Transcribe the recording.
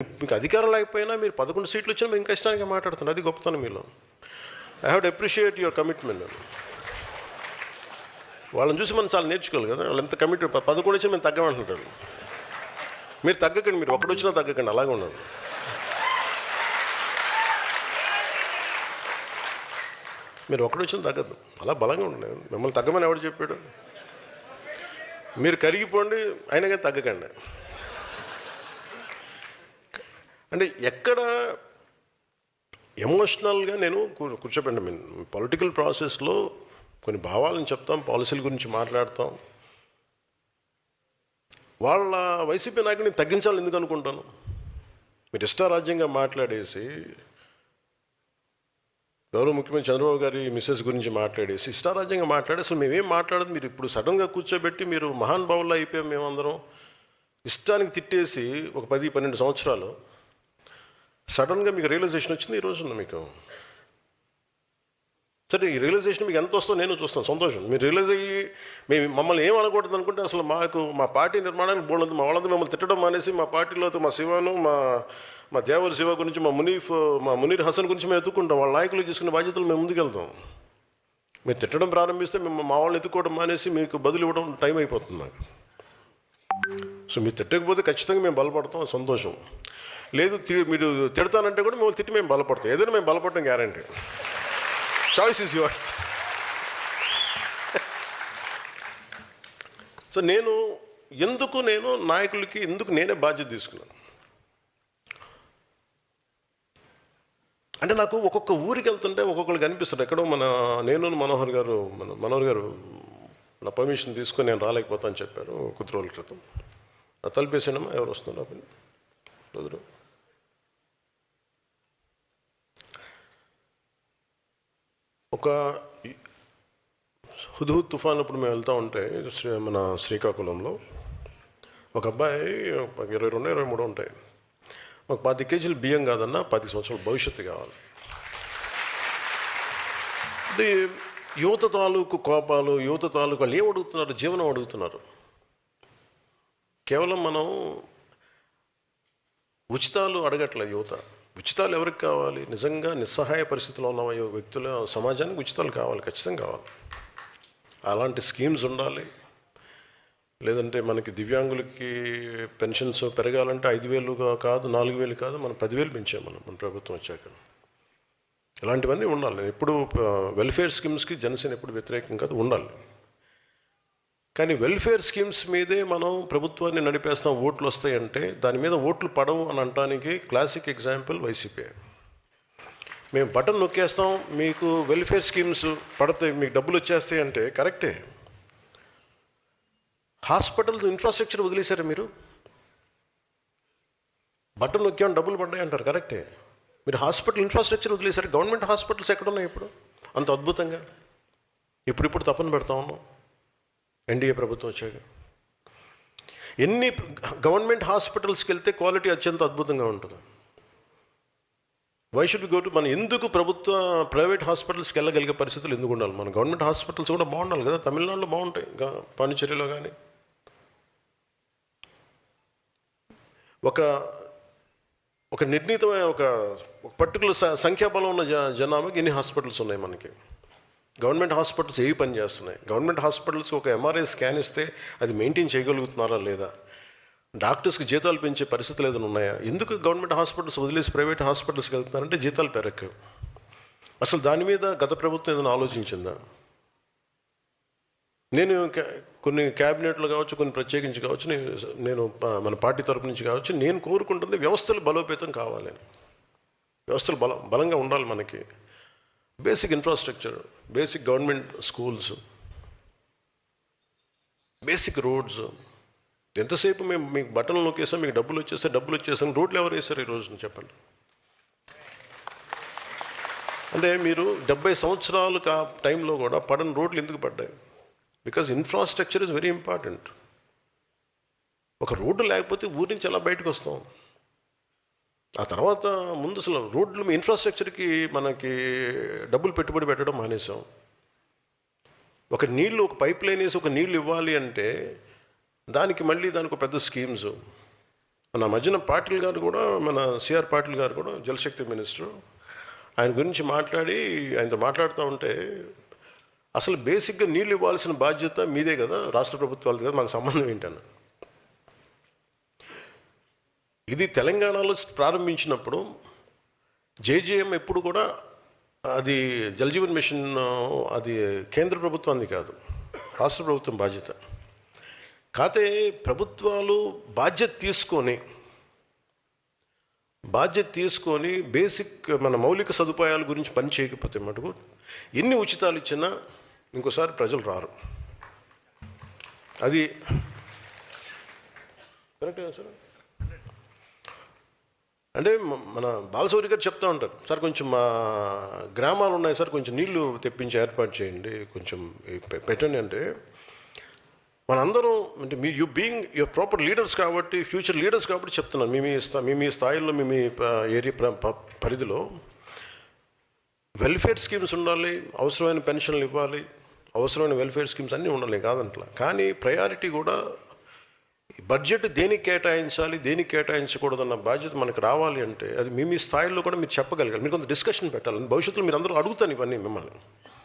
మీకు అధికారం లేకపోయినా మీరు 11 సీట్లు వచ్చినా మీరు ఇంకా ఇష్టానికి మాట్లాడుతున్నారు. అది గొప్పతనం మీలో. I have to appreciate your commitment. వాళ్ళని చూసి మనం చాలా నేర్చుకోవాలి కదా. వాళ్ళు ఎంత కమిట్మెంట్. 11 వచ్చినా మేము తగ్గమంటున్నారు. మీరు తగ్గకండి, మీరు ఒకటి వచ్చినా తగ్గకండి, అలాగే ఉన్నారు. మీరు ఒకటి వచ్చినా తగ్గద్దు, అలా బలంగా ఉండండి. మిమ్మల్ని తగ్గమని ఎవడు చెప్పాడు? మీరు కరిగిపోండి, అయినా కానీ తగ్గకండి. అంటే ఎక్కడ ఎమోషనల్గా నేను కూర్చోబెట్టండి. మీన్ పొలిటికల్ ప్రాసెస్లో కొన్ని భావాలను చెప్తాం, పాలసీల గురించి మాట్లాడతాం. వాళ్ళ వైసీపీ నాయకుడిని తగ్గించాలని ఎందుకు అనుకుంటాను? మీరు ఇష్టారాజ్యంగా మాట్లాడేసి, గౌరవ ముఖ్యమంత్రి చంద్రబాబు గారి మిస్సెస్ గురించి మాట్లాడేసి, ఇష్టారాజ్యంగా మాట్లాడి అసలు మేమేం మాట్లాడదు. మీరు ఇప్పుడు సడన్గా కూర్చోబెట్టి మీరు మహానుభావుల్లో అయిపోయాం మేమందరం. ఇష్టానికి తిట్టేసి ఒక 10-12 సంవత్సరాలు సడన్గా మీకు రియలైజేషన్ వచ్చింది ఈ రోజున. మీకు సరే, ఈ రియలైజేషన్ మీకు ఎంత వస్తుందో నేను చూస్తాను, సంతోషం. మీరు రియలైజ్ అయ్యి మమ్మల్ని ఏం అనకూడదు అనుకుంటే అసలు మా పార్టీ నిర్మాణానికి బోర్డు. మా వాళ్ళంతా మిమ్మల్ని తిట్టడం మానేసి మా పార్టీలో మా శివను, మా దేవర శివ గురించి, మా మునీర్ హసన్ గురించి మేము ఎత్తుకుంటాం. వాళ్ళ నాయకులు తీసుకునే బాధ్యతలు మేము ముందుకెళ్తాం. మీరు తిట్టడం ప్రారంభిస్తే మేము మా వాళ్ళని ఎత్తుకోవడం మానేసి మీకు బదులు ఇవ్వడం టైం అయిపోతుంది నాకు. సో మీరు తిట్టకపోతే ఖచ్చితంగా మేము బలపడతాం, సంతోషం. లేదు మీరు తిడతానంటే కూడా మేము తిట్టి మేము బలపడతాం. ఏదైనా మేము బలపడటం guarantee. Choice is yours. So నేను నాయకులకి ఎందుకు నేనే బాధ్యత తీసుకున్నాను అంటే, నాకు ఒక్కొక్క ఊరికి వెళ్తుంటే ఒక్కొక్కరికి అనిపిస్తుంది. ఎక్కడో మనోహర్ గారు నా పర్మిషన్ తీసుకొని నేను రాలేకపోతాను చెప్పారు కొద్ది రోజుల క్రితం. తలిపేసానమ్మా, ఎవరు వస్తున్నారు రోజు. ఒక హుద్హుద్ తుఫాన్ అప్పుడు మేము వెళ్తూ ఉంటే మన శ్రీకాకుళంలో ఒక అబ్బాయి 22-23 ఉంటాయి. మాకు 10 కేజీలు బియ్యం కాదన్నా 10 సంవత్సరాల భవిష్యత్తు కావాలి. అంటే యువత తాలూకు కోపాలు, యువత తాలూకు వాళ్ళు ఏం అడుగుతున్నారు? జీవనం అడుగుతున్నారు. కేవలం మనం ఉచితాలు అడగట్లేదు యువత. ఉచితాలు ఎవరికి కావాలి? నిజంగా నిస్సహాయ పరిస్థితిలో ఉన్న వ్యక్తుల సమాజానికి ఉచితాలు కావాలి, ఖచ్చితంగా కావాలి. అలాంటి స్కీమ్స్ ఉండాలి. లేదంటే మనకి దివ్యాంగులకి పెన్షన్స్ పెరగాలంటే 5,000 కాదు, 4,000 కాదు, మనం 10,000 పెంచాం మన ప్రభుత్వం వచ్చాక. ఇలాంటివన్నీ ఉండాలి. ఎప్పుడు వెల్ఫేర్ స్కీమ్స్కి జనసేన ఎప్పుడు వ్యతిరేకం కాదు, ఉండాలి. కానీ వెల్ఫేర్ స్కీమ్స్ మీదే మనం ప్రభుత్వాన్ని నడిపేస్తాం, ఓట్లు వస్తాయంటే దాని మీద ఓట్లు పడవు అని అనటానికి క్లాసిక్ ఎగ్జాంపుల్ వైసీపీ. మేము బటన్ నొక్కేస్తాం, మీకు వెల్ఫేర్ స్కీమ్స్ పడతాయి, మీకు డబ్బులు వచ్చేస్తాయి అంటే కరెక్టే. హాస్పిటల్స్ ఇన్ఫ్రాస్ట్రక్చర్ వదిలేశారు మీరు. బటన్ నొక్కామని డబ్బులు పడ్డాయి అంటారు, కరెక్టే. మీరు హాస్పిటల్ ఇన్ఫ్రాస్ట్రక్చర్ వదిలేశారు. గవర్నమెంట్ హాస్పిటల్స్ ఎక్కడున్నాయి ఇప్పుడు అంత అద్భుతంగా? ఇప్పుడు తప్పని పెడతా ఉన్నాం ఎన్డీఏ ప్రభుత్వం వచ్చాక. ఎన్ని గవర్నమెంట్ హాస్పిటల్స్కి వెళ్తే క్వాలిటీ అత్యంత అద్భుతంగా ఉంటుంది. వై షుడ్ గో టు మనం ఎందుకు ప్రైవేట్ హాస్పిటల్స్కి వెళ్ళగలిగే పరిస్థితులు ఎందుకు ఉండాలి? మన గవర్నమెంట్ హాస్పిటల్స్ కూడా బాగుండాలి కదా. తమిళనాడులో బాగుంటాయి, పాండిచేరిలో కానీ. ఒక నిర్ణీతమైన ఒక పర్టికులర్ సంఖ్యాబలం ఉన్న జనాభాకి ఎన్ని హాస్పిటల్స్ ఉన్నాయి మనకి. గవర్నమెంట్ హాస్పిటల్స్ ఏవి పని చేస్తున్నాయి? గవర్నమెంట్ హాస్పిటల్స్కి ఒక ఎంఆర్ఐ స్కాన్ ఇస్తే అది మెయింటైన్ చేయగలుగుతున్నారా లేదా? డాక్టర్స్కి జీతాలు పెంచే పరిస్థితులు ఏదైనా ఉన్నాయా? ఎందుకు గవర్నమెంట్ హాస్పిటల్స్ వదిలేసి ప్రైవేట్ హాస్పిటల్స్కి వెళ్తున్నారంటే జీతాలు పెరగవు. అసలు దాని మీద గత ప్రభుత్వం ఏదైనా ఆలోచించిందా? నేను కొన్ని క్యాబినెట్లు కావచ్చు, కొన్ని ప్రత్యేకించి కావచ్చు, నేను మన పార్టీ తరపు నుంచి కావచ్చు, నేను కోరుకుంటుంది వ్యవస్థలు బలోపేతం కావాలని. వ్యవస్థలు బలంగా ఉండాలి మనకి. Basic infrastructure, basic government schools, basic roads. ఎంతసేపు మేము మీకు బటన్లు నొక్కేసాం, మీకు డబ్బులు వచ్చేసాం. రోడ్లు ఎవరు వేశారు ఈ రోజున చెప్పండి? అంటే మీరు 70 సంవత్సరాలు టైంలో కూడా పడని రోడ్లు ఎందుకు పడ్డాయి? Because infrastructure is very important. ఒక రోడ్డు లేకపోతే ఊరి నుంచి ఎలా బయటకు వస్తాం? ఆ తర్వాత ముందు అసలు రోడ్లు ఇన్ఫ్రాస్ట్రక్చర్కి మనకి డబ్బులు పెట్టుబడి పెట్టడం మానేసాం. ఒక పైప్ లైన్ వేసి ఒక నీళ్ళు ఇవ్వాలి అంటే దానికి ఒక పెద్ద స్కీమ్స్, మన మధ్యన పాటిల్ గారు కూడా, మన సిఆర్ పాటిల్ గారు కూడా జలశక్తి మినిస్టర్, ఆయన గురించి మాట్లాడి ఆయనతో మాట్లాడుతూ ఉంటే, అసలు బేసిక్గా నీళ్ళు ఇవ్వాల్సిన బాధ్యత మీదే కదా, రాష్ట్ర ప్రభుత్వాలది కదా, మాకు సంబంధం ఏంటన్న. ఇది తెలంగాణలో ప్రారంభించినప్పుడు జేజేఎం ఎప్పుడు కూడా అది జలజీవన్ మిషన్ అది కేంద్ర ప్రభుత్వాన్ని కాదు, రాష్ట్ర ప్రభుత్వం బాధ్యత. కాతే ప్రభుత్వాలు బాధ్యత తీసుకొని బేసిక్ మన మౌలిక సదుపాయాల గురించి పని చేయకపోతే మటుకు ఎన్ని ఉచితాలు ఇచ్చినా ఇంకోసారి ప్రజలు రారు. అది కరెక్టే సార్. అంటే మన బాలశౌరి గారు చెప్తూ ఉంటారు, సార్ కొంచెం మా గ్రామాలు ఉన్నాయి సార్, కొంచెం నీళ్లు తెప్పించి ఏర్పాటు చేయండి, కొంచెం పెట్టండి. అంటే మనందరం అంటే యువర్ ప్రాపర్ లీడర్స్ కాబట్టి, ఫ్యూచర్ లీడర్స్ కాబట్టి చెప్తున్నాను, మీ స్థాయిలో మీ ఏరియా పరిధిలో వెల్ఫేర్ స్కీమ్స్ ఉండాలి, అవసరమైన పెన్షన్లు ఇవ్వాలి, అవసరమైన వెల్ఫేర్ స్కీమ్స్ అన్నీ ఉండాలి కాదంట్లా. కానీ ప్రయారిటీ కూడా బడ్జెట్ దేనికి కేటాయించాలి, దేనికి కేటాయించకూడదన్న బాధ్యత మనకు రావాలి. అంటే అది మీ స్థాయిలో కూడా మీరు చెప్పగలగాలి, మీరు కొంత డిస్కషన్ పెట్టాలి. భవిష్యత్తులో మీరు అందరూ అడుగుతాను ఇవన్నీ మిమ్మల్ని.